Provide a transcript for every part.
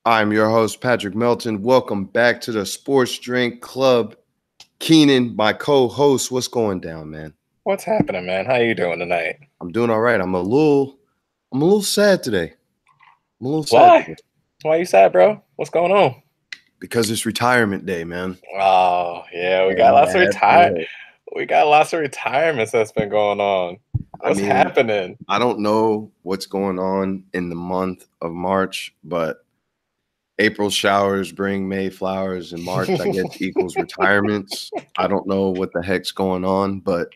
I'm your host, Patrick Melton. Welcome back to the Sports Drink Club. Keenan, my co-host, what's going down, man? What's happening, man? How you doing tonight? I'm doing all right. I'm a little sad today. I'm a little sad Why? today Why you sad, bro? What's going on? because it's retirement day, man. Oh, yeah, we got And lots of that's retire. right. We got lots of retirements that's been going on. I What's mean, happening? I don't know what's going on in the month of March, but April showers bring May flowers, and March, I guess, equals retirements. I don't know what the heck's going on, but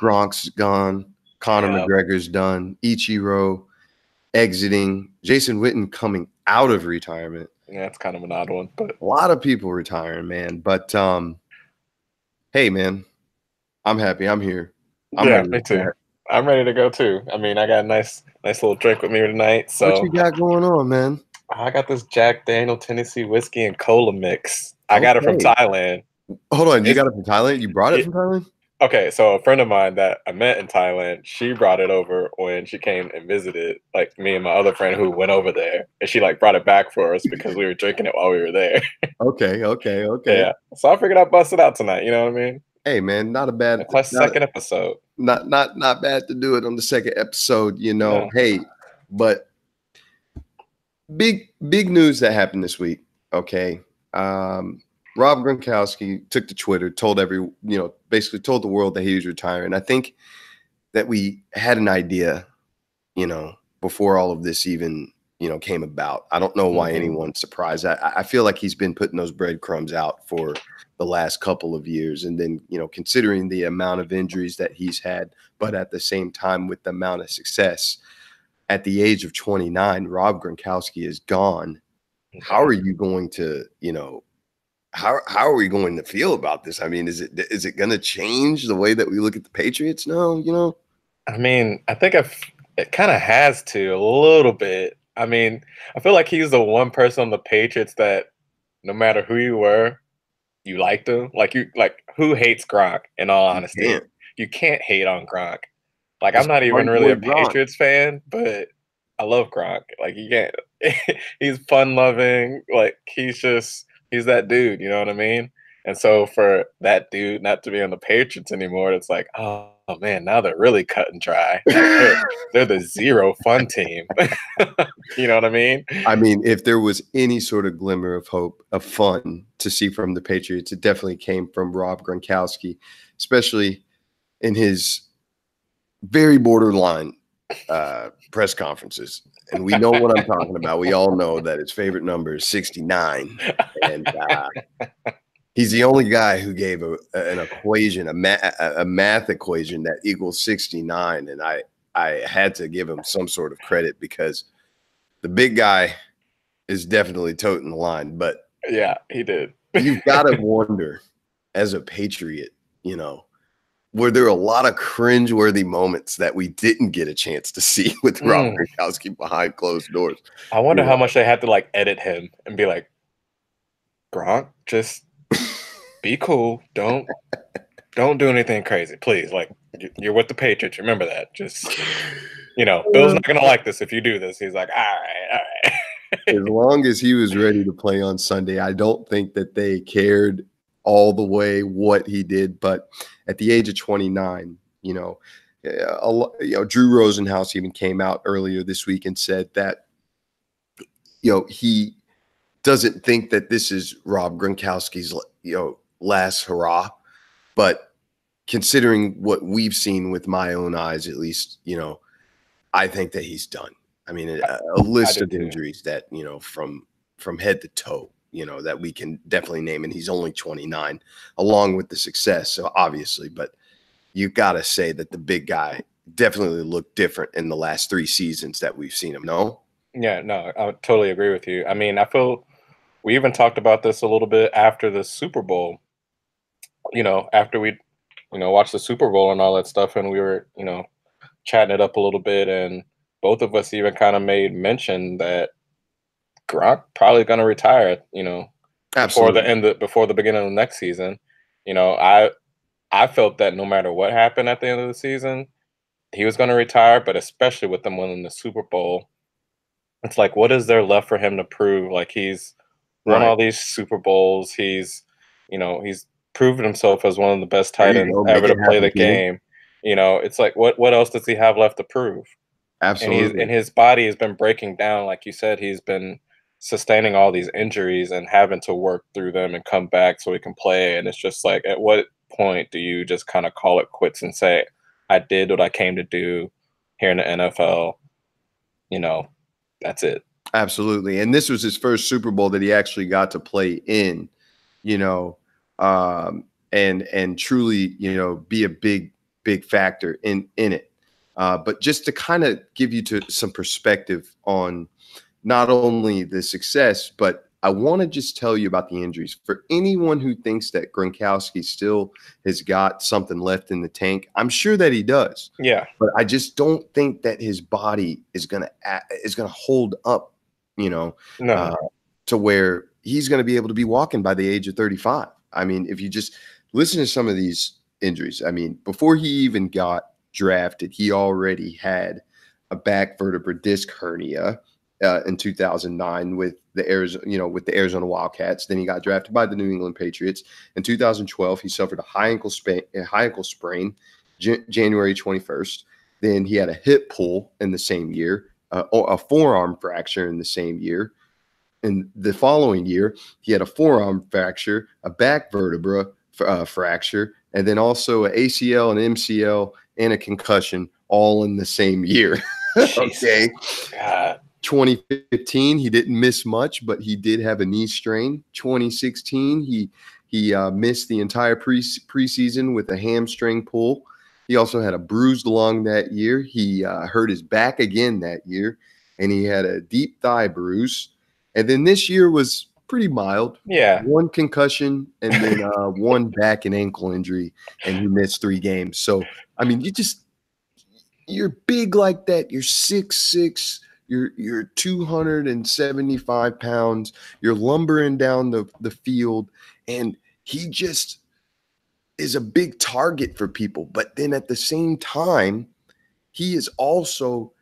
Gronk's gone. Conor Yeah, McGregor's done. Ichiro exiting. Jason Witten coming out of retirement. yeah, it's kind of an odd one, but A lot of people retiring, man. But hey, man, I'm happy. I'm here. I'm yeah, ready to me too. chat. I'm ready to go too. I mean, I got a nice little drink with me tonight. What So you got going on, man? I got this Jack Daniel Tennessee whiskey and cola mix. I got it from Okay. Thailand. Hold on. You It's got it from Thailand? You brought it it, from Thailand? Okay, so a friend of mine that I met in Thailand, she brought it over when she came and visited, like me and my other friend who went over there, and she like brought it back for us because we were drinking it while we were there. Okay, okay, okay. Yeah, so I figured I'd bust it out tonight. You know what I mean? Hey, man, not a bad, It's my not second episode. not bad to do it on the second episode. No. Hey, but big news that happened this week. Okay, Rob Gronkowski took to Twitter, basically told the world that he was retiring. I think that we had an idea, before all of this even came about. I don't know why Mhm. anyone's surprised. I feel like he's been putting those breadcrumbs out for the last couple of years, and then considering the amount of injuries that he's had, but at the same time with the amount of success at the age of 29, Rob Gronkowski is gone. How Yeah. are you going to, how are we going to feel about this? I mean, is it going to change the way that we look at the Patriots now? I mean, I think if it kind of has to a little bit. I mean, I feel like he's the one person on the Patriots that no matter who you were, you liked him. Like who hates Gronk, in all You honesty? can't. You can't hate on Gronk. Like, It's I'm not even Party really Boy a Gronk. Patriots fan, but I love Gronk. Like, you can't he's fun loving, like, he's that dude, you know what I mean? And so for that dude not to be on the Patriots anymore, it's like, "Oh, man, now they're really cut and dry. Like, they're the 0 fun team." You know what I mean? I mean, if there was any sort of glimmer of hope, of fun to see from the Patriots, it definitely came from Rob Gronkowski, especially in his very borderline press conferences. And we know what I'm talking about. We all know that his favorite number is 69. And he's the only guy who gave an equation, a math equation that equals 69. And I had to give him some sort of credit because the big guy is definitely toting the line. But Yeah, he did. you've got to wonder, as a Patriot, were there a lot of cringeworthy moments that we didn't get a chance to see with Rob Mm. Gronkowski behind closed doors? I wonder how much they had to, like, edit him and be like, "Gronk, just be cool. Don't do anything crazy, please. Like, you're with the Patriots. Remember that. Just, Bill's not gonna like this if you do this." He's like, all right. As long as he was ready to play on Sunday, I don't think that they cared all the way what he did. But at the age of 29, Drew Rosenhaus even came out earlier this week and said that, he doesn't think that this is Rob Gronkowski's, last hurrah. But considering what we've seen with my own eyes, at least, I think that he's done. I mean, a I list do of too. injuries that, from head to toe, that we can definitely name. And he's only 29, along with the success. So obviously, but you got to say that the big guy definitely looked different in the last 3 seasons that we've seen him. No? Yeah, no, I would totally agree with you. I mean, I feel we even talked about this a little bit after the Super Bowl. After we, watched the Super Bowl and all that stuff, and we were, chatting it up a little bit, and both of us even kind of made mention that Gronk probably going to retire. Absolutely. Before the beginning of the next season. I felt that no matter what happened at the end of the season, he was going to retire. But especially with them winning the Super Bowl, it's like, what is there left for him to prove? Like, he's won Right. all these Super Bowls. He's proven himself as one of the best There tight you ends go. Make ever it to play happen, the Kenny. game. It's like, what else does he have left to prove? And Absolutely. his body has been breaking down, like you said. He's been sustaining all these injuries and having to work through them and come back so he can play. And it's just like, at what point do you just kind of call it quits and say, I did what I came to do here in the NFL? You know, that's it. Absolutely. And this was his first Super Bowl that he actually got to play in, you know, and truly, be a big factor in it. But just to kind of give you to some perspective on not only the success, but I want to just tell you about the injuries. For anyone who thinks that Gronkowski still has got something left in the tank, I'm sure that he does. Yeah. But I just don't think that his body is gonna hold up, you know, No. uh, to where he's gonna be able to be walking by the age of 35. I mean, if you just listen to some of these injuries, I mean, before he even got drafted, he already had a back vertebral disc hernia in 2009 with the Arizona Wildcats. Then he got drafted by the New England Patriots. In 2012, he suffered a high ankle sprain, January 21st. Then he had a hip pull in the same year, or a forearm fracture in the same year. And the following year, he had a forearm fracture, a back vertebra fracture, and then also an ACL, an MCL, and a concussion all in the same year. Okay. God. 2015, he didn't miss much, but he did have a knee strain. 2016, he missed the entire preseason with a hamstring pull. He also had a bruised lung that year. He hurt his back again that year, and he had a deep thigh bruise. And then this year was pretty mild. Yeah. One concussion and then one back and ankle injury, and he missed 3 games. So, I mean, you're big like that. You're 6'6". You're 275 pounds. You're lumbering down the field, and he just is a big target for people. But then at the same time, he is also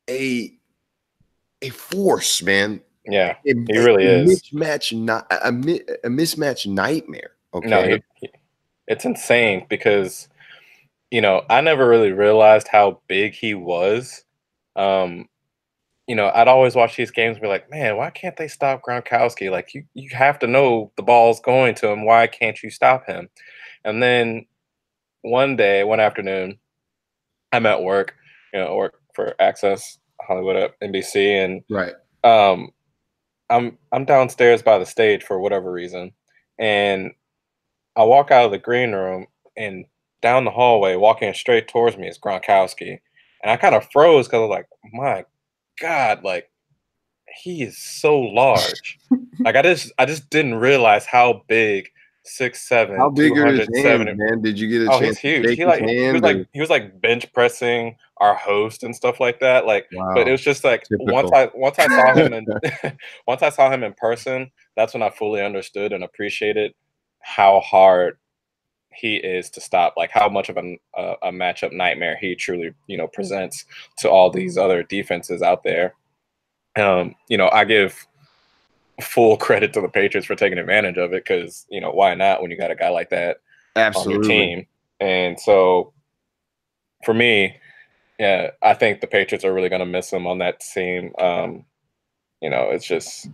a force, man. Yeah. A, He really is. a mismatch nightmare. No, Okay, it's insane because I never really realized how big he was. Um, I'd always watch these games and be like, man, why can't they stop Gronkowski? Like, you have to know the ball's going to him. Why can't you stop him? And then one afternoon, I'm at work, work for Access Hollywood at NBC, and right. um, I'm downstairs by the stage for whatever reason, and I walk out of the green room, and down the hallway, walking straight towards me is Gronkowski, and I kind of froze because I was like, my God, like he is so large. Like I just didn't realize how big How 6'7", big two are his hundred hands, seventy. man? Did you get a Oh, he's chance to huge. shake He his like hand? Or he was like bench pressing our host and stuff like that. Like, but it wow, was just like typical. once I saw him and once I saw him in person, that's when I fully understood and appreciated how hard he is to stop. Like how much of a matchup nightmare he truly presents to all these other defenses out there. I give full credit to the Patriots for taking advantage of it because why not when you got a guy like that on your Absolutely. team? And so for me, yeah, I think the Patriots are really going to miss him on that team. It's just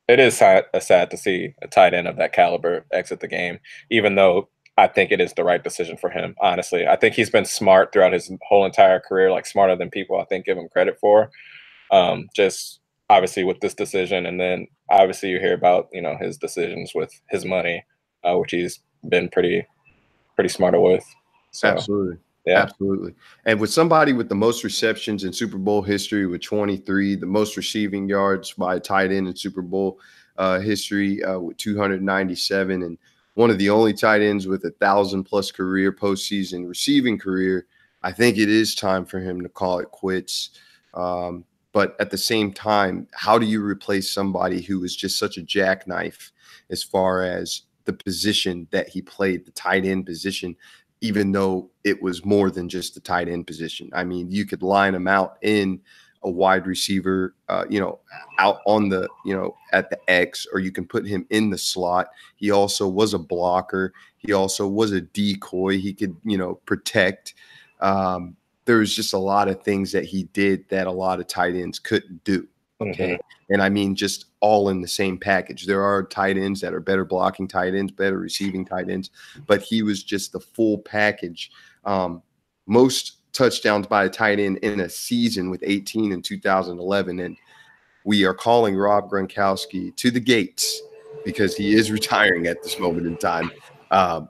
it is sad to see a tight end of that caliber exit the game, even though I think it is the right decision for him. Honestly, I think he's been smart throughout his whole entire career, like smarter than people I think give him credit for. Just obviously with this decision, and then obviously you hear about his decisions with his money, which he's been pretty smarter with. So Absolutely. yeah, Absolutely. And with somebody with the most receptions in Super Bowl history with 23, the most receiving yards by a tight end in Super Bowl history with 297, and one of the only tight ends with 1,000+ career postseason receiving career, I think it is time for him to call it quits. But at the same time, how do you replace somebody who is just such a jackknife as far as the position that he played, the tight end position, even though it was more than just the tight end position? I mean, you could line him out in a wide receiver, out on the, at the X, or you can put him in the slot. He also was a blocker. He also was a decoy. He could, protect. There's just a lot of things that he did that a lot of tight ends couldn't do. Okay. Mm-hmm. And I mean, just all in the same package. There are tight ends that are better blocking tight ends, better receiving tight ends, but he was just the full package. Most touchdowns by a tight end in a season with 18 in 2011. And we are calling Rob Gronkowski to the gates because he is retiring at this moment in time.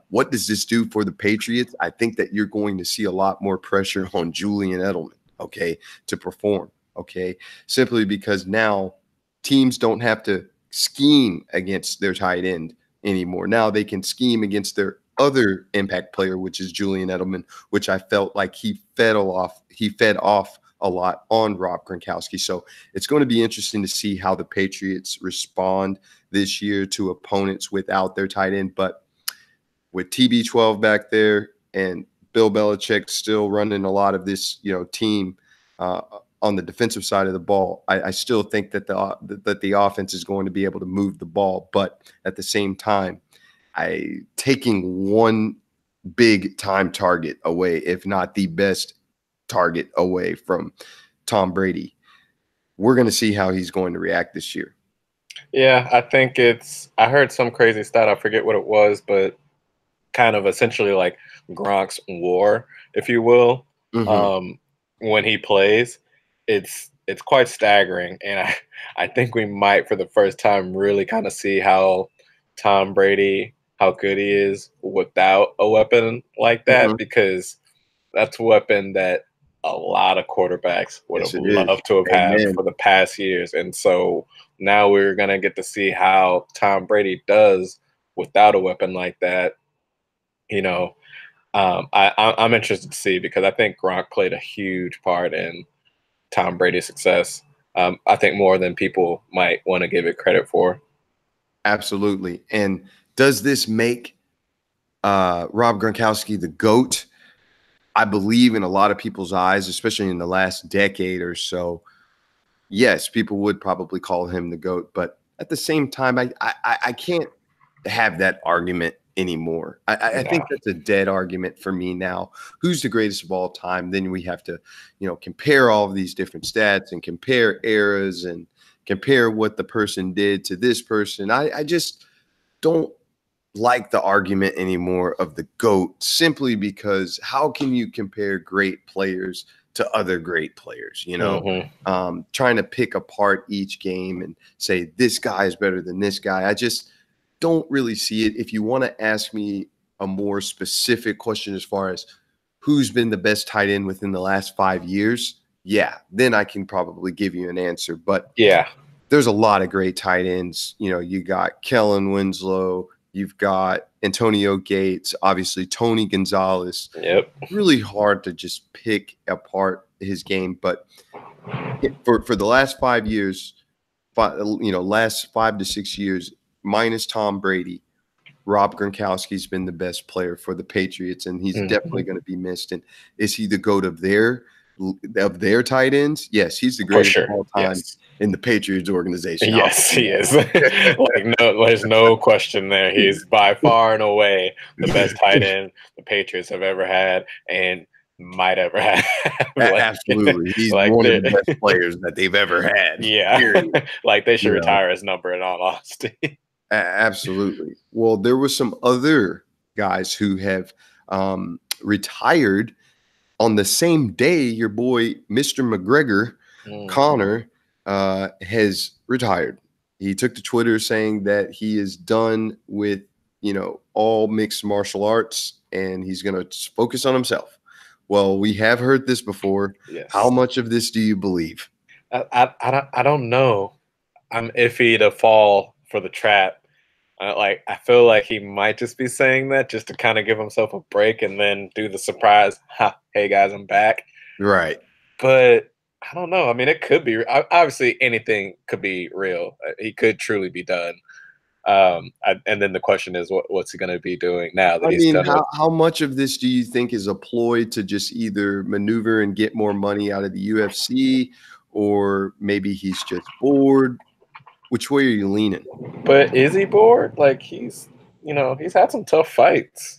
What does this do for the Patriots? I think that you're going to see a lot more pressure on Julian Edelman, okay, to perform, okay, simply because now teams don't have to scheme against their tight end anymore. Now they can scheme against their other impact player, which is Julian Edelman, which I felt like he fed off a lot on Rob Gronkowski. So it's going to be interesting to see how the Patriots respond this year to opponents without their tight end. But with TB12 back there and Bill Belichick still running a lot of this, team on the defensive side of the ball, I still think that the offense is going to be able to move the ball. But at the same time, taking one big time target away, if not the best target away from Tom Brady, we're going to see how he's going to react this year. Yeah, I think I heard some crazy stat, I forget what it was, but kind of essentially like Gronk's war, if you will, when he plays, it's quite staggering. And I think we might, for the first time, really kind of see how Tom Brady, how good he is without a weapon like that, because that's a weapon that a lot of quarterbacks would have loved to have had for the past years. And so now we're going to get to see how Tom Brady does without a weapon like that. I'm interested to see, because I think Gronk played a huge part in Tom Brady's success. I think more than people might want to give it credit for. Absolutely. And does this make Rob Gronkowski the GOAT? I believe in a lot of people's eyes, especially in the last decade or so, yes, people would probably call him the GOAT. But at the same time, I can't have that argument anymore. I think that's a dead argument for me now. Who's the greatest of all time? Then we have to, compare all of these different stats and compare eras and compare what the person did to this person. I just don't like the argument anymore of the GOAT, simply because how can you compare great players to other great players, trying to pick apart each game and say this guy is better than this guy. I just don't really see it. If you want to ask me a more specific question as far as who's been the best tight end within the last 5 years, then I can probably give you an answer. But there's a lot of great tight ends. You got Kellen Winslow, you've got Antonio Gates, obviously Tony Gonzalez. Yep. Really hard to just pick apart his game. But for the last 5 years, last 5 to 6 years, minus Tom Brady, Rob Gronkowski's been the best player for the Patriots, and he's definitely going to be missed. And is he the GOAT of their tight ends? Yes, he's the greatest of all time in the Patriots organization. Yes, he is. There's no question there. He's by far and away the best tight end the Patriots have ever had and might ever have. Absolutely. He's one of the best players that they've ever had. Yeah. Like they should retire his number, in all honesty. Absolutely. Well, there were some other guys who have retired on the same day your boy, Mr. McGregor, Connor, has retired. He took to Twitter saying that he is done with, all mixed martial arts, and he's going to focus on himself. Well, we have heard this before. Yes. How much of this do you believe? I don't know. I'm iffy to fall for the trap. I feel like he might just be saying that just to kind of give himself a break and then do the surprise, hey guys, I'm back. Right. But I don't know. I mean, it could be. Obviously, anything could be real. He could truly be done. And then the question is, what's he going to be doing now that he's done? How much of this do you think is a ploy to just either maneuver and get more money out of the UFC, or maybe he's just bored. Which way are you leaning? But is he bored? Like he's had some tough fights.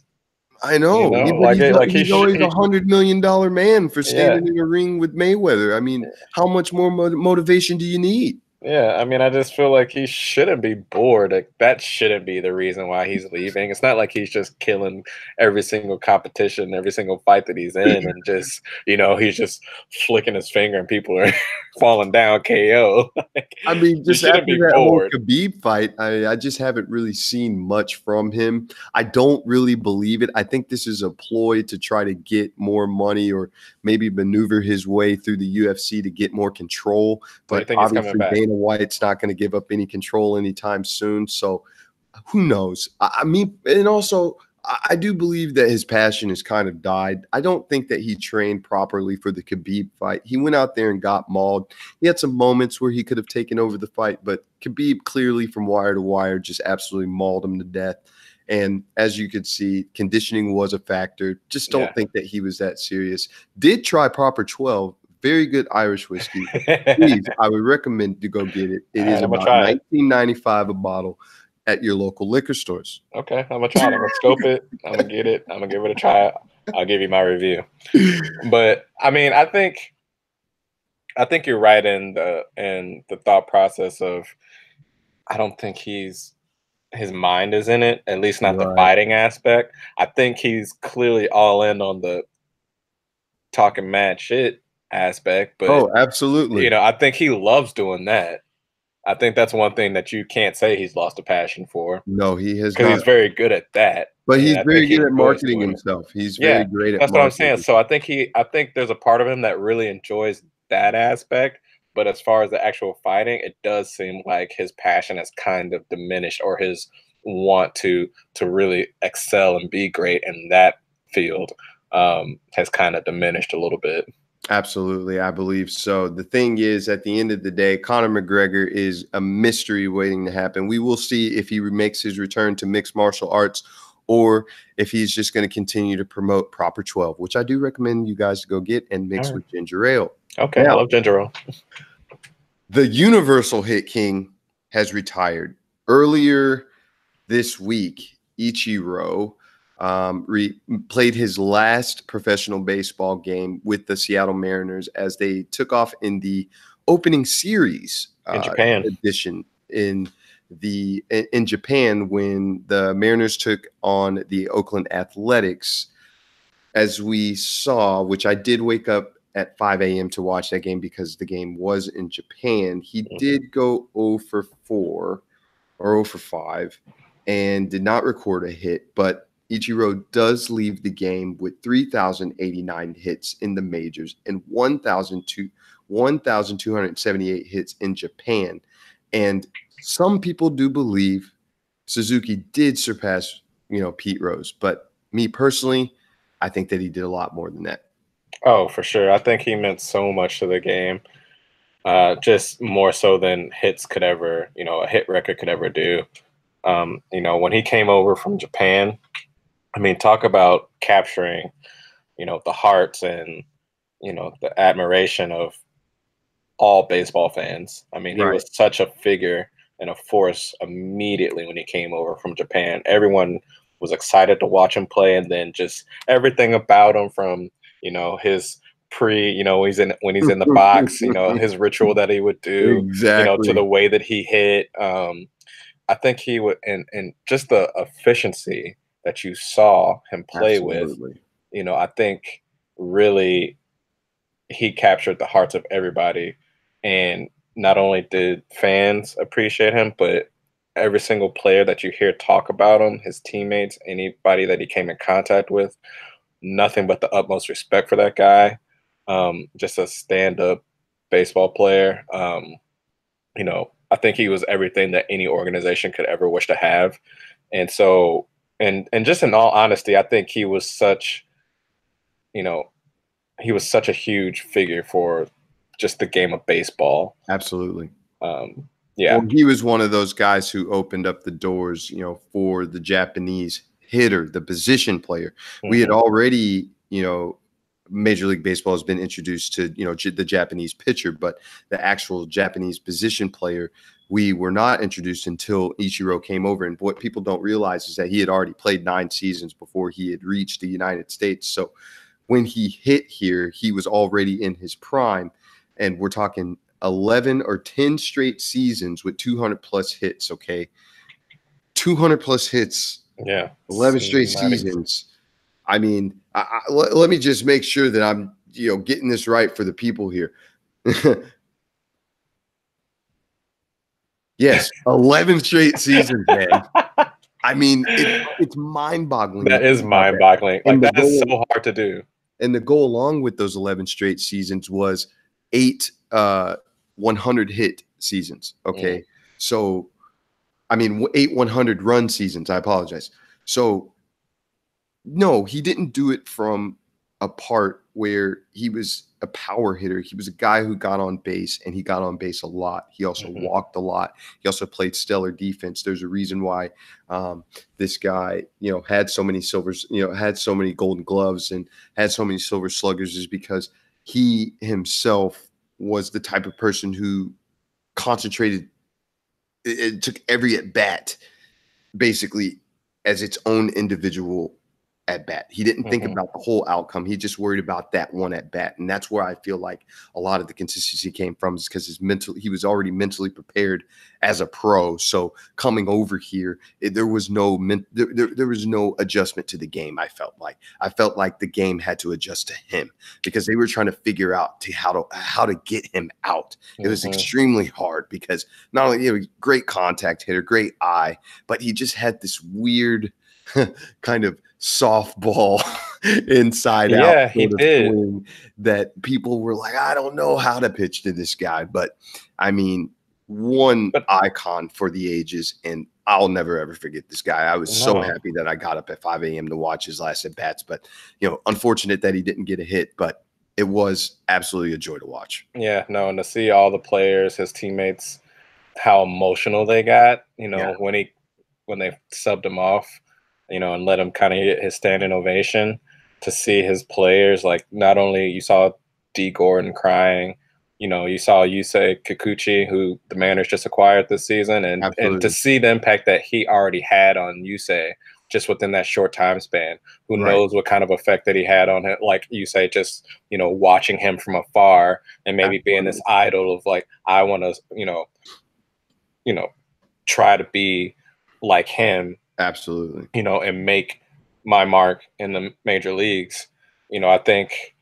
I know, but Like he's always $100 million man for standing in a ring with Mayweather. I mean, how much more motivation do you need? Yeah, I mean, I just feel like he shouldn't be bored. Like that shouldn't be the reason why he's leaving. It's not like he's just killing every single competition, every single fight that he's in, and just he's just flicking his finger and people are falling down KO. I mean, just after that whole Khabib fight, I just haven't really seen much from him. I don't really believe it. I think this is a ploy to try to get more money or maybe maneuver his way through the UFC to get more control. But obviously, Dana White's not going to give up any control anytime soon. So who knows? I mean, and also I do believe that his passion has kind of died. I don't think that he trained properly for the Khabib fight. He went out there and got mauled. He had some moments where he could have taken over the fight, but Khabib clearly from wire to wire just absolutely mauled him to death. And as you could see, conditioning was a factor. Just don't think that he was that serious. Did try Proper 12. Very good Irish whiskey. Please, I would recommend to go get it. It is about $19.95 a bottle at your local liquor stores. Okay, I'm gonna try it. I'm gonna scope it. I'm gonna get it. I'm gonna give it a try. I'll give you my review. But I mean, I think you're right in the thought process of I don't think his mind is in it, at least not the fighting aspect. I think he's clearly all in on the talking mad shit aspect, but absolutely. I think he loves doing that. I think that's one thing that you can't say he's lost a passion for. No, he has because he's very good at that. But he's very good at marketing himself. He's very great at that's what I'm saying. So I think there's a part of him that really enjoys that aspect. But as far as the actual fighting, it does seem like his passion has kind of diminished, or his want to really excel and be great in that field has kind of diminished a little bit. Absolutely, I believe so. The thing is, at the end of the day, Conor McGregor is a mystery waiting to happen. We will see if he makes his return to mixed martial arts or if he's just going to continue to promote Proper 12, which I do recommend you guys to go get and mix with ginger ale. Okay, now, I love ginger ale. The Universal Hit King has retired. Earlier this week, Ichiro played his last professional baseball game with the Seattle Mariners as they took off in the opening series in Japan edition in Japan when the Mariners took on the Oakland Athletics. As we saw, which I did wake up at 5 a.m. to watch that game because the game was in Japan. He did go 0 for 4 or 0 for 5 and did not record a hit, but Ichiro does leave the game with 3,089 hits in the majors and 1,278 hits in Japan. And some people do believe Suzuki did surpass, Pete Rose. But me personally, I think that he did a lot more than that. Oh, for sure. I think he meant so much to the game, just more so than hits could ever, a hit record could ever do. When he came over from Japan, I mean, talk about capturing, the hearts and, the admiration of all baseball fans. I mean, he was such a figure and a force immediately when he came over from Japan. Everyone was excited to watch him play, and then just everything about him from, his when he's in the box, his ritual that he would do, to the way that he hit. I think he would, and just the efficiency that you saw him play with, I think really he captured the hearts of everybody. And not only did fans appreciate him, but every single player that you hear talk about him, his teammates, anybody that he came in contact with, nothing but the utmost respect for that guy. Just a stand-up baseball player. I think he was everything that any organization could ever wish to have. And so, and just in all honesty, I think he was such a huge figure for just the game of baseball. Absolutely. Yeah. Well, he was one of those guys who opened up the doors, for the Japanese hitter, the position player. We had already, Major League Baseball has been introduced to, the Japanese pitcher, but the actual Japanese position player, we were not introduced until Ichiro came over. And what people don't realize is that he had already played 9 seasons before he had reached the United States. So when he hit here, he was already in his prime. And we're talking 11 or 10 straight seasons with 200 plus hits. Okay. 200 plus hits. Yeah. 11 straight seasons. I mean, let me just make sure that I'm, getting this right for the people here. Yes, 11 straight seasons, man. I mean, it's mind-boggling. That is mind-boggling. Like, that is so hard to do. And the goal along with those 11 straight seasons was 8 100-hit seasons, okay? So, I mean, 8 100-run seasons. I apologize. So, no, he didn't do it from a part where he was a power hitter. He was a guy who got on base, and he got on base a lot. He also walked a lot. He also played stellar defense. There's a reason why this guy, had so many silvers, had so many Golden Gloves and had so many Silver Sluggers, is because he himself was the type of person who concentrated. It took every at bat basically as its own individual at bat. He didn't think about the whole outcome. He just worried about that one at bat. And that's where I feel like a lot of the consistency came from, is because he was already mentally prepared as a pro. So coming over here, there was no adjustment to the game. I felt like the game had to adjust to him, because they were trying to figure out how to get him out. It was extremely hard, because not only great contact hitter, great eye, but he just had this weird kind of softball inside out. Yeah, he did. That people were like, I don't know how to pitch to this guy. But I mean, one icon for the ages, and I'll never ever forget this guy. I was so happy that I got up at 5 a.m. to watch his last at bats. But unfortunate that he didn't get a hit, but it was absolutely a joy to watch. Yeah, no, and to see all the players, his teammates, how emotional they got, when they subbed him off, and let him kind of get his standing ovation, to see his players, like, not only you saw D. Gordon crying, you saw Yusei Kikuchi, who the Mariners just acquired this season, and to see the impact that he already had on Yusei just within that short time span. Who knows what kind of effect that he had on him, like you say, just, watching him from afar and maybe being this idol of, like, I want to, try to be like him. Absolutely. And make my mark in the major leagues. I think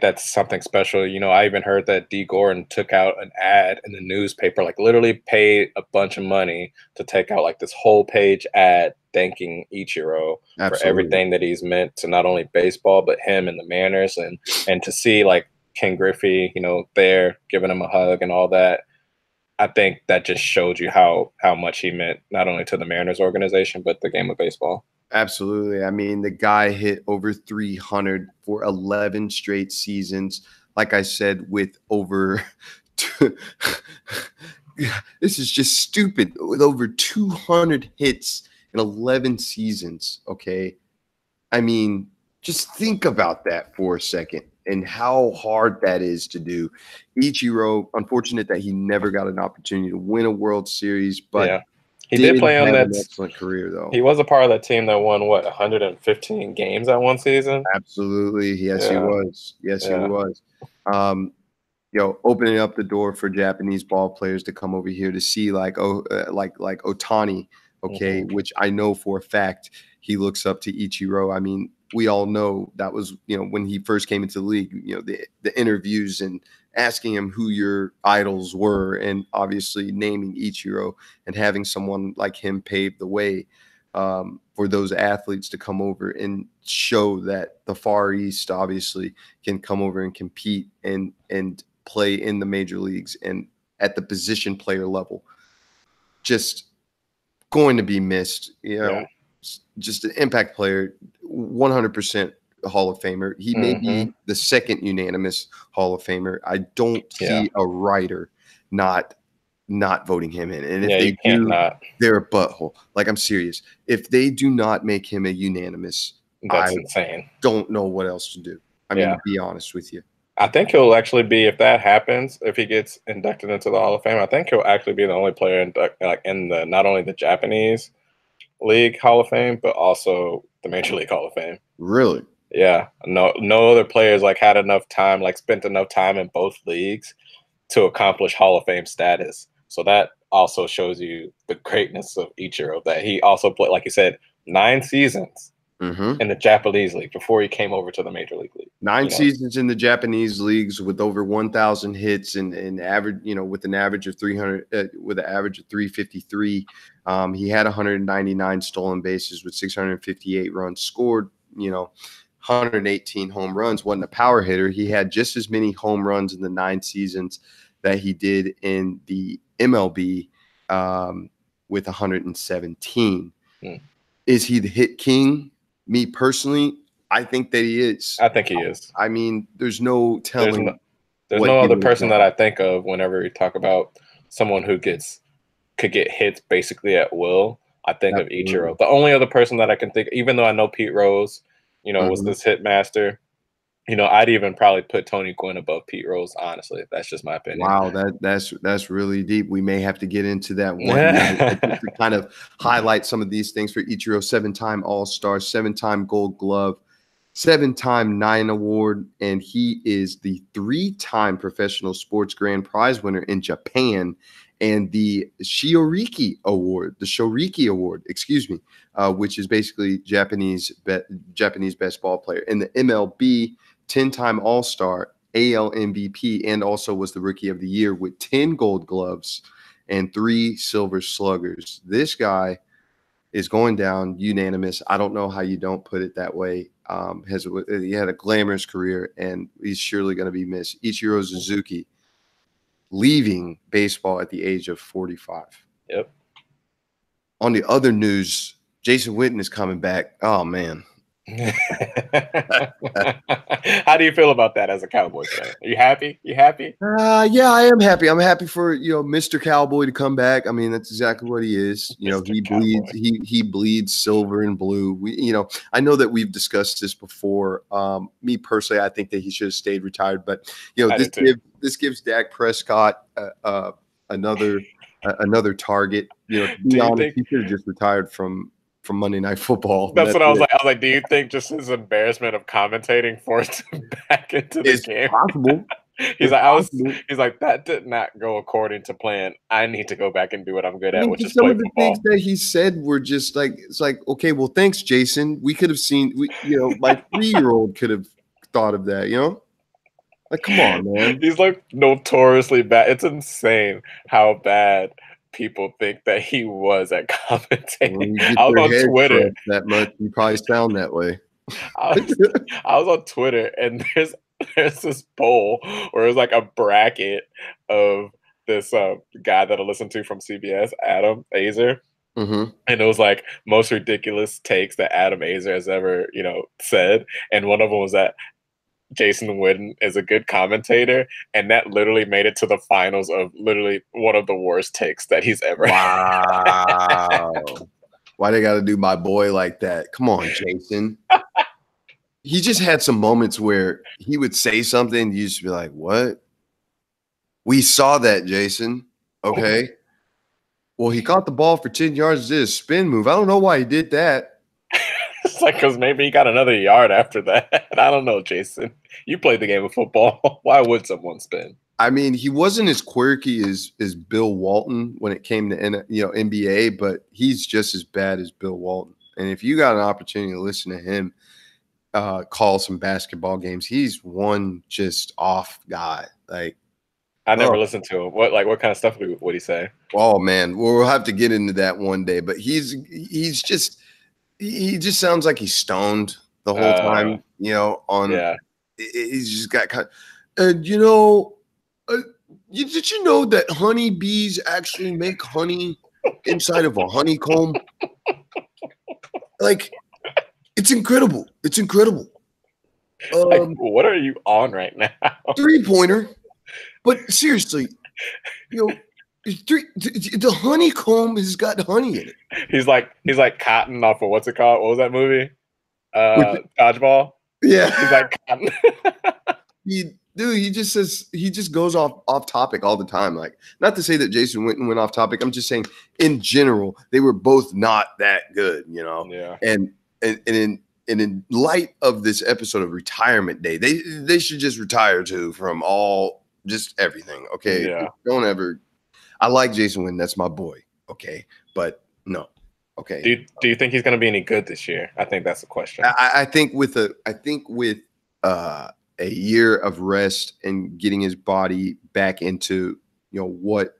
that's something special. I even heard that D. Gordon took out an ad in the newspaper, like literally paid a bunch of money to take out like this whole page ad thanking Ichiro for everything that he's meant to not only baseball, but him and the Mariners, and to see like Ken Griffey, there giving him a hug and all that. I think that just showed you how much he meant not only to the Mariners organization, but the game of baseball. Absolutely. I mean, the guy hit over 300 for 11 straight seasons. Like I said, with over this is just stupid. With over 200 hits in 11 seasons. Okay. I mean, just think about that for a second and how hard that is to do. Ichiro, unfortunate that he never got an opportunity to win a World Series, but he did play on that. An excellent career, though. He was a part of that team that won 115 games that one season. Absolutely, yes, he was. Yes, he was. Opening up the door for Japanese ball players to come over here to see like Ohtani, okay, which I know for a fact he looks up to Ichiro. I mean, we all know that was, when he first came into the league, the interviews and asking him who your idols were, and obviously naming Ichiro and having someone like him pave the way for those athletes to come over and show that the Far East obviously can come over and compete and play in the major leagues and at the position player level. Just going to be missed, just an impact player, 100% Hall of Famer. He may be the second unanimous Hall of Famer. I don't see a writer not voting him in. And if they do, they're a butthole. Like, I'm serious. If they do not make him a unanimous, that's insane. Don't know what else to do. I mean, to be honest with you. I think he'll actually be, if that happens, if he gets inducted into the Hall of Fame, I think he'll actually be the only player in the not only the Japanese League Hall of Fame, but also the Major League Hall of Fame. Really? Yeah. No other players had enough time, spent enough time in both leagues to accomplish Hall of Fame status. So that also shows you the greatness of Ichiro, that he also played, like you said, 9 seasons in the Japanese league before he came over to the Major League League. 9 seasons in the Japanese leagues with over 1,000 hits and average, with an average of 300, with an average of 353. He had 199 stolen bases with 658 runs scored. 118 home runs. Wasn't a power hitter. He had just as many home runs in the 9 seasons that he did in the MLB with 117. Is he the hit king? Me personally, I think that he is. I think he is. I mean, there's no telling. There's no other person that I think of whenever we talk about someone who could get hits basically at will. I think of Ichiro. The only other person that I can think, even though I know Pete Rose, was this hit master. I'd even probably put Tony Gwynn above Pete Rose. Honestly, that's just my opinion. Wow, that's really deep. We may have to get into that one to kind of highlight some of these things for Ichiro. 7-time All-Star, 7-time Gold Glove, 7-time 9 award, and he is the 3-time Professional Sports Grand Prize winner in Japan, and the Shoriki Award, excuse me, which is basically Japanese best ball player. In the MLB, 10-time All-Star, AL MVP, and also was the Rookie of the Year with 10 Gold Gloves and 3 Silver Sluggers. This guy is going down unanimous. I don't know how you don't put it that way. He had a glamorous career, and he's surely going to be missed. Ichiro Suzuki, leaving baseball at the age of 45. Yep. On the other news, Jason Witten is coming back. Oh, man. How do you feel about that as a Cowboys fan? Are you happy? Yeah, I am happy. I'm happy for Mr. Cowboy to come back. I mean, that's exactly what he is. He bleeds silver and blue. I know that we've discussed this before. Me personally, I think that he should have stayed retired, but this gives Dak Prescott another target. To be honest, he should have just retired from Monday Night Football. That's what I was like. I was like, do you think just his embarrassment of commentating forced him back into the game? Possible. He's like, that did not go according to plan. I need to go back and do what I'm good at, which is play football. Some of the things that he said were just like, it's like, okay, well, thanks, Jason. We could have seen, my 3-year-old could have thought of that, Like, come on, man. He's like notoriously bad. It's insane how bad people think that he was at commentating. I was on Twitter. That much, you probably sound that way. I was on Twitter, and there's this poll where it was like a bracket of this guy that I listen to from CBS, Adam Azer. And it was like most ridiculous takes that Adam Azer has ever, said. And one of them was that Jason Witten is a good commentator, and that literally made it to the finals of literally one of the worst takes that he's ever had. Why they got to do my boy like that? Come on, Jason. He just had some moments where he would say something, you just be like, what? We saw that, Jason. Okay. Well, he caught the ball for 10 yards, did a spin move. I don't know why he did that. It's like, because maybe he got another yard after that. I don't know, Jason. You played the game of football. Why would someone spin? I mean, he wasn't as quirky as Bill Walton when it came to NBA, but he's just as bad as Bill Walton. And if you got an opportunity to listen to him call some basketball games, he's one just off guy. Like, I never listened to him. What kind of stuff would he say? Oh man, we'll have to get into that one day. But he just sounds like he's stoned the whole time. He's just got kind of, did you know that honeybees actually make honey inside of a honeycomb? Like, it's incredible. It's incredible. What are you on right now? 3-pointer. But seriously, the honeycomb has got honey in it. He's like Cotton off of what's it called? What was that movie? Dodgeball. Yeah. He's like, He just goes off topic all the time. Like, not to say that Jason Witten went off topic. I'm just saying in general, they were both not that good, you know. yeah, And in light of this episode of Retirement Day, they should just retire too from just everything. Okay. yeah. Don't ever. I like Jason Witten. That's my boy. Okay. But no. Okay. Do you think he's going to be any good this year? I think that's the question. I think with a year of rest and getting his body back into what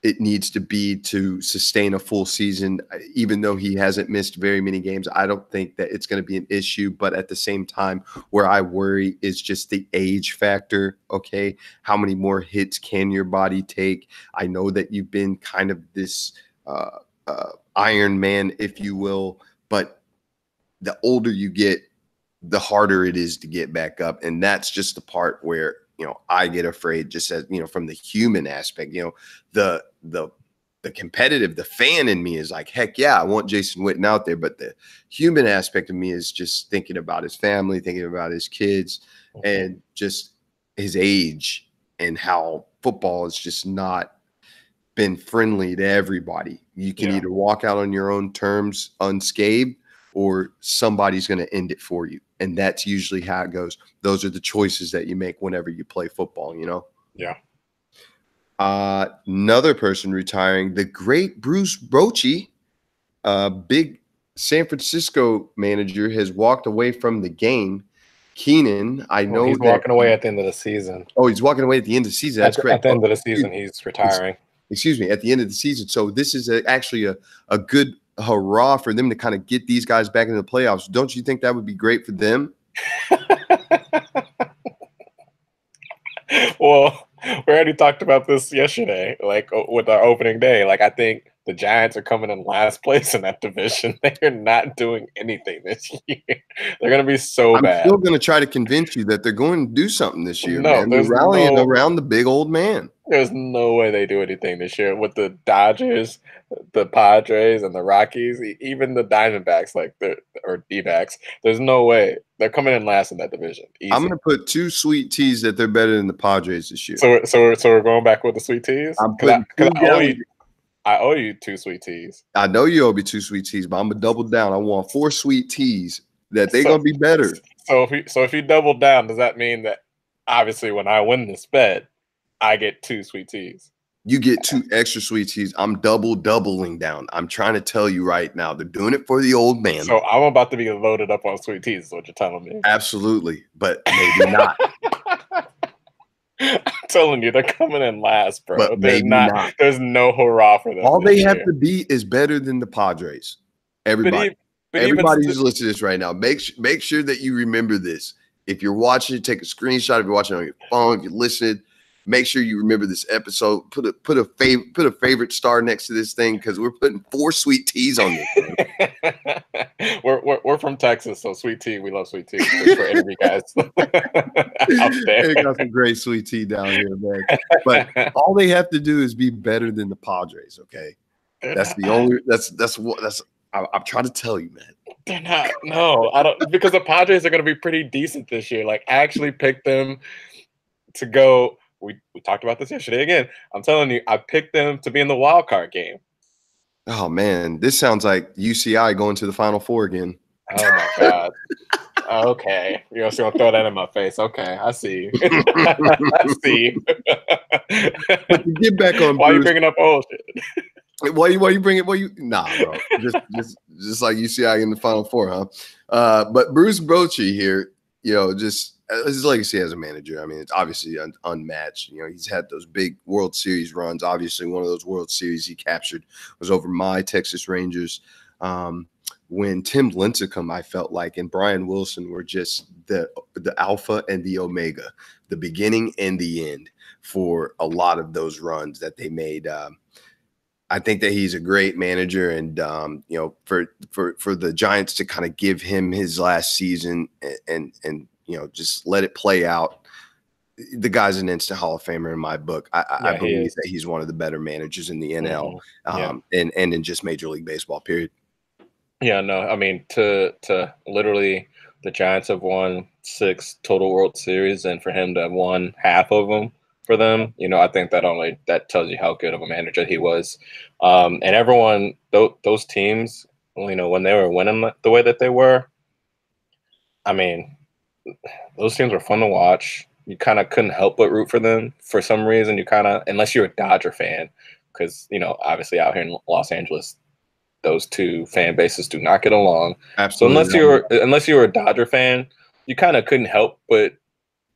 it needs to be to sustain a full season, even though he hasn't missed very many games, I don't think that it's going to be an issue. But at the same time, where I worry is just the age factor. Okay, how many more hits can your body take? I know that you've been kind of this Iron Man, if you will, but the older you get, the harder it is to get back up. And that's just the part where, I get afraid, just as, from the human aspect, the competitive, the fan in me is like, heck yeah, I want Jason Witten out there. But the human aspect of me is just thinking about his family, thinking about his kids, and just his age, and how football has just not been friendly to everybody. You can either walk out on your own terms unscathed, or somebody's going to end it for you. And that's usually how it goes. Those are the choices that you make whenever you play football, Yeah. Another person retiring, the great Bruce Bochy, big San Francisco manager, has walked away from the game. Keenan, I know he's walking away at the end of the season. Oh, he's walking away at the end of the season. That's correct. At the end of the season, he's retiring. Excuse me, at the end of the season. So this is actually a good hurrah for them to kind of get these guys back into the playoffs. Don't you think that would be great for them? Well, we already talked about this yesterday, like with our opening day. Like, I think the Giants are coming in last place in that division. They're not doing anything this year. They're going to be so bad. I'm still going to try to convince you that they're going to do something this year, No, man. They're rallying around the big old man. There's no way they do anything this year with the Dodgers, the Padres, and the Rockies, even the Diamondbacks, or D-backs. There's no way. They're coming in last in that division. Easy. I'm going to put two sweet teas that they're better than the Padres this year. So we're going back with the sweet teas? I owe you two sweet teas. I know you owe me two sweet teas, but I'm going to double down. I want 4 sweet teas that they're going to be better. So if you double down, does that mean that obviously when I win this bet, I get 2 sweet teas? You get 2 extra sweet teas. I'm doubling down. I'm trying to tell you right now. They're doing it for the old man. So I'm about to be loaded up on sweet teas is what you're telling me. Absolutely, but maybe not. I'm telling you, they're coming in last, bro. But maybe not. There's no hurrah for them. All they have to be is better than the Padres. Everybody. Everybody who's listening to this right now, make sure that you remember this. If you're watching it, take a screenshot. If you're watching on your phone, if you're listening, make sure you remember this episode. Put a favorite star next to this thing, because we're putting 4 sweet teas on this thing. we're from Texas, so sweet tea. We love sweet tea. For any guys out there. They got some great sweet tea down here, man. But all they have to do is be better than the Padres. Okay, that's the only. That's. I'm trying to tell you, man. They're not. No, I don't. Because the Padres are going to be pretty decent this year. Like, I actually picked them to go. We talked about this yesterday again. I'm telling you, I picked them to be in the wild card game. Oh man, this sounds like UCI going to the Final Four again. Oh my God. Okay, you're just gonna throw that in my face. Okay, I see. I see. But to get back on, why are you bringing up old shit? Why you bring it? Nah, bro. just like UCI in the Final Four, huh? But Bruce Bochy here, just his legacy as a manager. I mean, it's obviously unmatched. He's had those big World Series runs. Obviously, one of those World Series he captured was over my Texas Rangers. When Tim Lincecum, I felt like, and Brian Wilson were just the alpha and the omega, the beginning and the end for a lot of those runs that they made. I think that he's a great manager, and for the Giants to kind of give him his last season and just let it play out. The guy's an instant Hall of Famer in my book. I believe that he's one of the better managers in the NL, and in just Major League Baseball, period. Yeah, no, I mean, to literally the Giants have won 6 total World Series, and for him to have won half of them for them, I think that tells you how good of a manager he was. And everyone, those teams, when they were winning the way that they were, I mean, those teams were fun to watch. You kind of couldn't help but root for them for some reason. You kind of, unless you're a Dodger fan, because obviously out here in Los Angeles, those two fan bases do not get along. Absolutely. So unless you were a Dodger fan, you kind of couldn't help but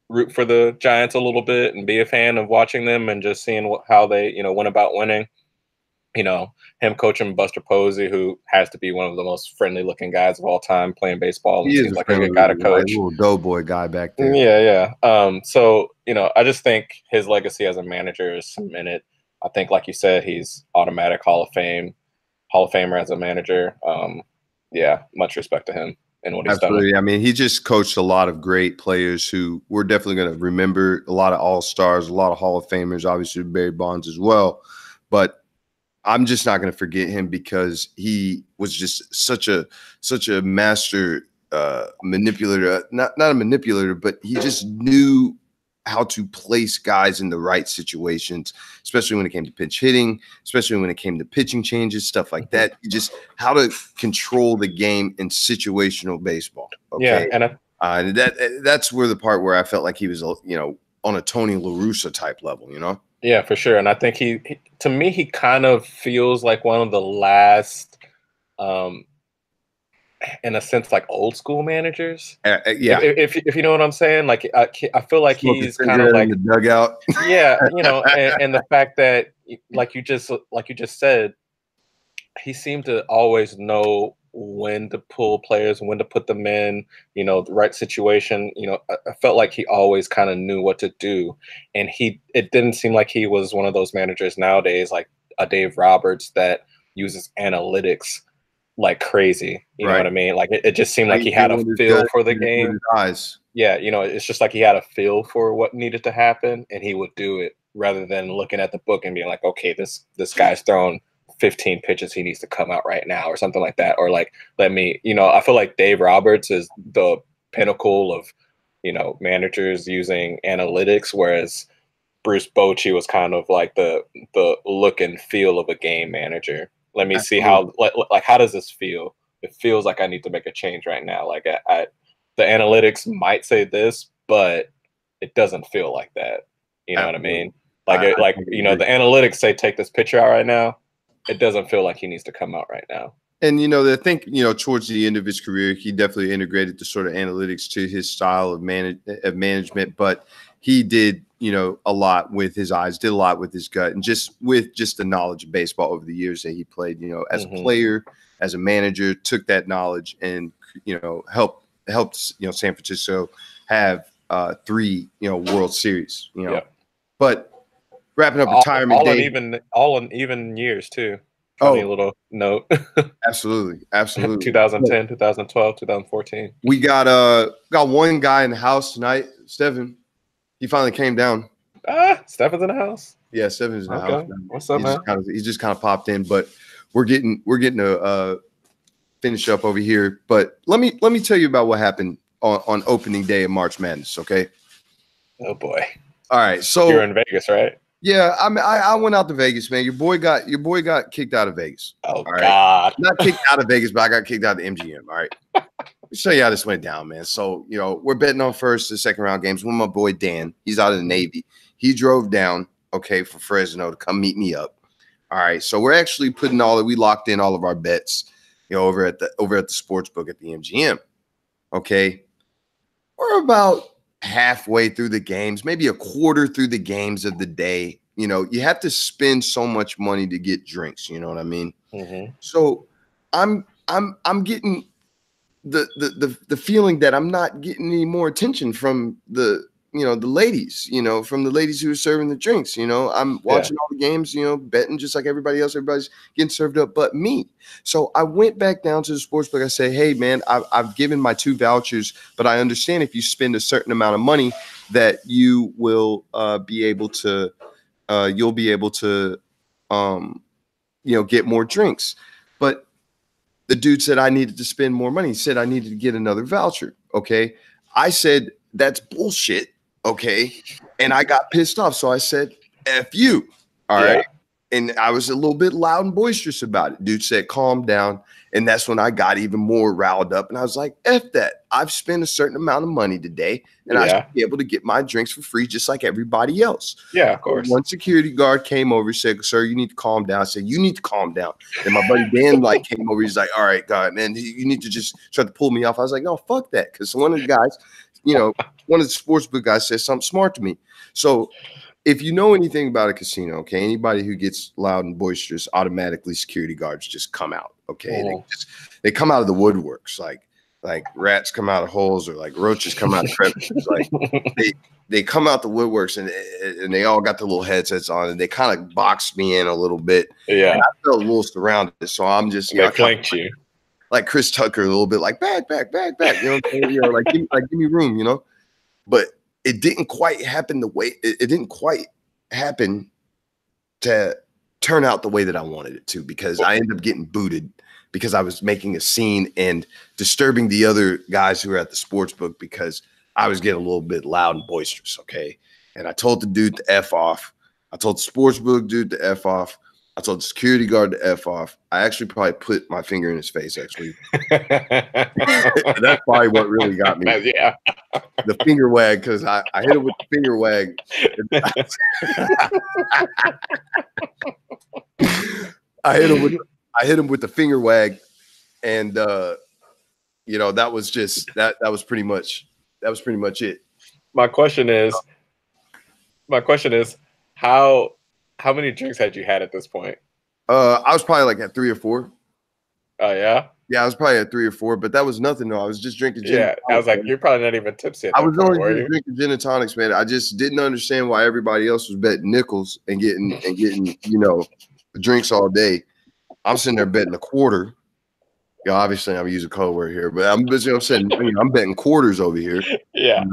root for the Giants a little bit and be a fan of watching them and just seeing how they went about winning. Him coaching Buster Posey, who has to be one of the most friendly looking guys of all time playing baseball. He is like a good guy to coach. Like little doughboy guy back there. Yeah. So, I just think his legacy as a manager is cemented. I think, like you said, he's automatic Hall of Famer as a manager. Yeah, much respect to him and what he's done. I mean, he just coached a lot of great players who we're definitely going to remember, a lot of all-stars, a lot of Hall of Famers, obviously Barry Bonds as well. But I'm just not going to forget him because he was just such a master manipulator, not a manipulator, but he just knew how to place guys in the right situations, especially when it came to pinch hitting, especially when it came to pitching changes, stuff like that. Just how to control the game in situational baseball. Okay? Yeah, and that's where the part where I felt like he was, on a Tony La Russa type level, Yeah, for sure. And I think he to me, he kind of feels like one of the last, in a sense, like old school managers. Yeah. If you know what I'm saying, like I feel like he's kind of like in the dugout. Yeah, and the fact that, like you just said, he seemed to always know when to pull players, when to put them in, the right situation. I felt like he always kind of knew what to do. And it didn't seem like he was one of those managers nowadays, like a Dave Roberts, that uses analytics like crazy. You know what I mean? Like it just seemed like he had a feel for the game. Yeah, it's just like he had a feel for what needed to happen, and he would do it rather than looking at the book and being like, okay, this guy's throwing 15 pitches, he needs to come out right now or something like that. Or like, I feel like Dave Roberts is the pinnacle of, managers using analytics, whereas Bruce Bochy was kind of like the look and feel of a game manager. Let me see how does this feel? It feels like I need to make a change right now. Like the analytics might say this, but it doesn't feel like that. You know what I mean? Like the analytics say take this pitcher out right now. It doesn't feel like he needs to come out right now. And, I think, towards the end of his career, he definitely integrated the sort of analytics to his style of management. But he did, a lot with his eyes, did a lot with his gut, and just the knowledge of baseball over the years that he played, as a player, as a manager, took that knowledge and, helped, San Francisco have 3, World Series, But wrapping up retirement day. All in even years too. Funny little note. Absolutely. 2010, 2012, 2014. We got one guy in the house tonight, Stephen. He finally came down. Stefan's in the house. Yeah, Stefan's in the house. What's up, man? He just kind of popped in, but we're getting to finish up over here. But let me tell you about what happened on opening day of March Madness. Okay. Oh boy. All right. So you're in Vegas, right? Yeah, I went out to Vegas, man. Your boy got kicked out of Vegas. Oh God! Not kicked out of Vegas, but I got kicked out of the MGM. All right. Let me show you how this went down, man. So we're betting on first and second round games with my boy Dan. He's out of the Navy. He drove down, for Fresno to come meet me up. All right. So we're actually we locked in all of our bets, over at the sports book at the MGM. Okay. We're about halfway through the games, maybe a quarter through the games of the day. You have to spend so much money to get drinks. You know what I mean? Mm-hmm. So I'm getting the feeling that I'm not getting any more attention from the ladies, from the ladies who are serving the drinks. I'm watching all the games, betting just like everybody else. Everybody's getting served up but me. So I went back down to the sportsbook. I said, hey, man, I've given my 2 vouchers, but I understand if you spend a certain amount of money that you will be able to get more drinks. But the dude said I needed to spend more money. He said I needed to get another voucher. Okay. I said, that's bullshit. Okay. And I got pissed off. So I said, F you. All right. And I was a little bit loud and boisterous about it. Dude said, calm down. And that's when I got even more riled up. And I was like, F that. I've spent a certain amount of money today, and I should be able to get my drinks for free just like everybody else. Yeah, of course. One security guard came over, said, sir, you need to calm down. I said, you need to calm down. And my buddy Dan came over. He's like, all right, God, man, you need to just try to pull me off. I was like, no, fuck that. Because one of the guys, one of the sportsbook guys said something smart to me. So if you know anything about a casino, okay, anybody who gets loud and boisterous, automatically security guards just come out, okay? They come out of the woodworks, like rats come out of holes, or like roaches come out of crevices. Like they come out the woodworks, and they all got the little headsets on, and they kind of boxed me in a little bit. Yeah, and I felt a little surrounded, so I'm just they flanked you like Chris Tucker a little bit, like back. You know what I'm saying? Like give me room, But it didn't quite happen the way it didn't quite happen to turn out the way that I wanted it to, because I ended up getting booted because I was making a scene and disturbing the other guys who were at the sports book because I was getting a little bit loud and boisterous. Okay. And I told the dude to F off. I told the sports book dude to F off. I told the security guard to F off. I actually probably put my finger in his face, actually. That's probably what really got me. Yeah. The finger wag, because I hit him with the finger wag. I hit him with the finger wag, and that was just that was pretty much it. My question is how many drinks had you had at this point? I was probably like at 3 or 4. Oh yeah? Yeah, I was probably at 3 or 4, but that was nothing though. I was just drinking gin. Yeah, I was like, you're probably not even tipsy. I was only drinking gin and tonics, man. I just didn't understand why everybody else was betting nickels and getting drinks all day. I'm sitting there betting a quarter. Yeah, obviously I'm using code word here, but I'm betting quarters over here. Yeah.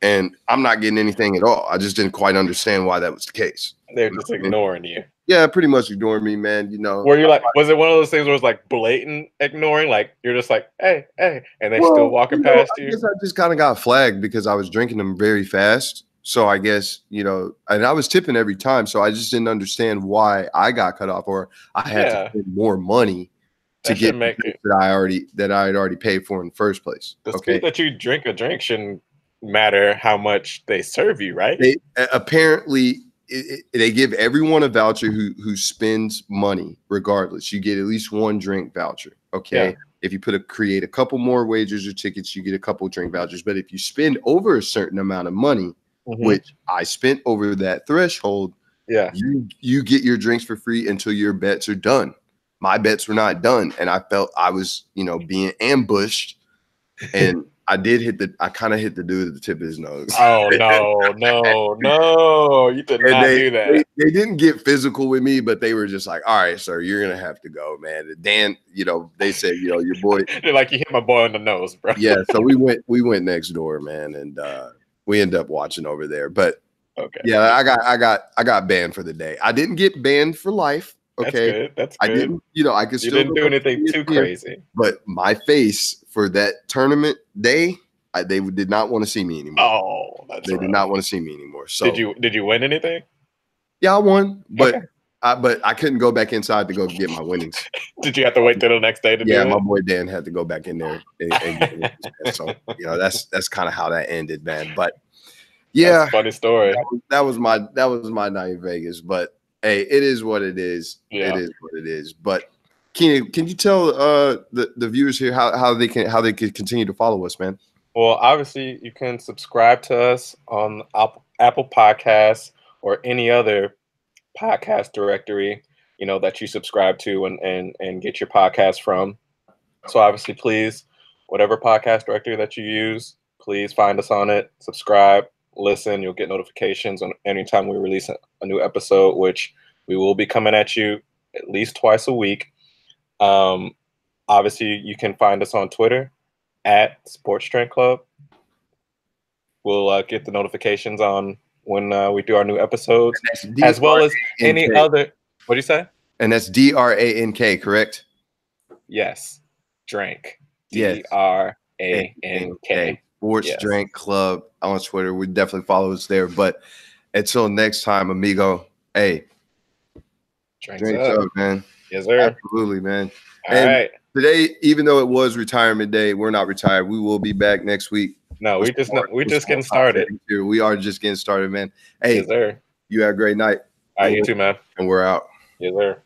And I'm not getting anything at all. I just didn't quite understand why that was the case. They're just ignoring you. Yeah, pretty much ignoring me, man. Were you like, was it one of those things where it was like blatant ignoring? Like you're just like, hey, and they still walking past you? I guess I just kind of got flagged because I was drinking them very fast. So I guess, and I was tipping every time. So I just didn't understand why I got cut off, or I had to pay more money to get that I had already paid for in the first place. The speed that you drink a drink shouldn't matter how much they serve you, right? They apparently they give everyone a voucher who spends money regardless. You get at least one drink voucher. Okay. Yeah. If you create a couple more wagers or tickets, you get a couple drink vouchers. But if you spend over a certain amount of money, which I spent over that threshold, you get your drinks for free until your bets are done. My bets were not done, and I felt I was, being ambushed, and I kind of hit the dude at the tip of his nose. Oh, no. You did not do that. They didn't get physical with me, but they were just like, all right, sir, you're going to have to go, man. Dan, they said, your boy. They're like, you hit my boy on the nose, bro. Yeah, so we went next door, man, and we ended up watching over there. But, yeah, I got banned for the day. I didn't get banned for life. Okay, that's good. I didn't, I could still. You didn't do anything too crazy. But my face for that tournament day, they did not want to see me anymore. Oh, they did not want to see me anymore. So did you win anything? Yeah, I won, but I couldn't go back inside to go get my winnings. Did you have to wait till the next day to do it? Yeah, my boy Dan had to go back in there and get winnings. So that's kind of how that ended, man. But yeah, that's a funny story. That was my night in Vegas, but. Hey, it is what it is. Yeah. It is what it is. But Keenan, can you tell the viewers here how they can continue to follow us, man? Well, obviously you can subscribe to us on Apple Podcasts or any other podcast directory, that you subscribe to and get your podcast from. So obviously, please, whatever podcast directory that you use, please find us on it, subscribe. Listen, you'll get notifications on anytime we release a new episode, which we will be coming at you at least twice a week. Obviously, you can find us on Twitter at Sports Drink Club. We'll get the notifications on when we do our new episodes, as well as any other. What do you say? And that's DRANK, correct? Yes. Drank. Yes. DRANK. Sports Yes. Drink Club on Twitter. We definitely follow us there. But until next time, amigo, hey, Drinks drinks up. up, man. Yes, sir. Absolutely, man. All And right. today, even though it was retirement day, we're not retired. We will be back next week. No, we're just getting started. Here. We are just getting started, man. Hey, Yes, sir. you have a great night. All right, you too, man. And we're out. Yes, sir.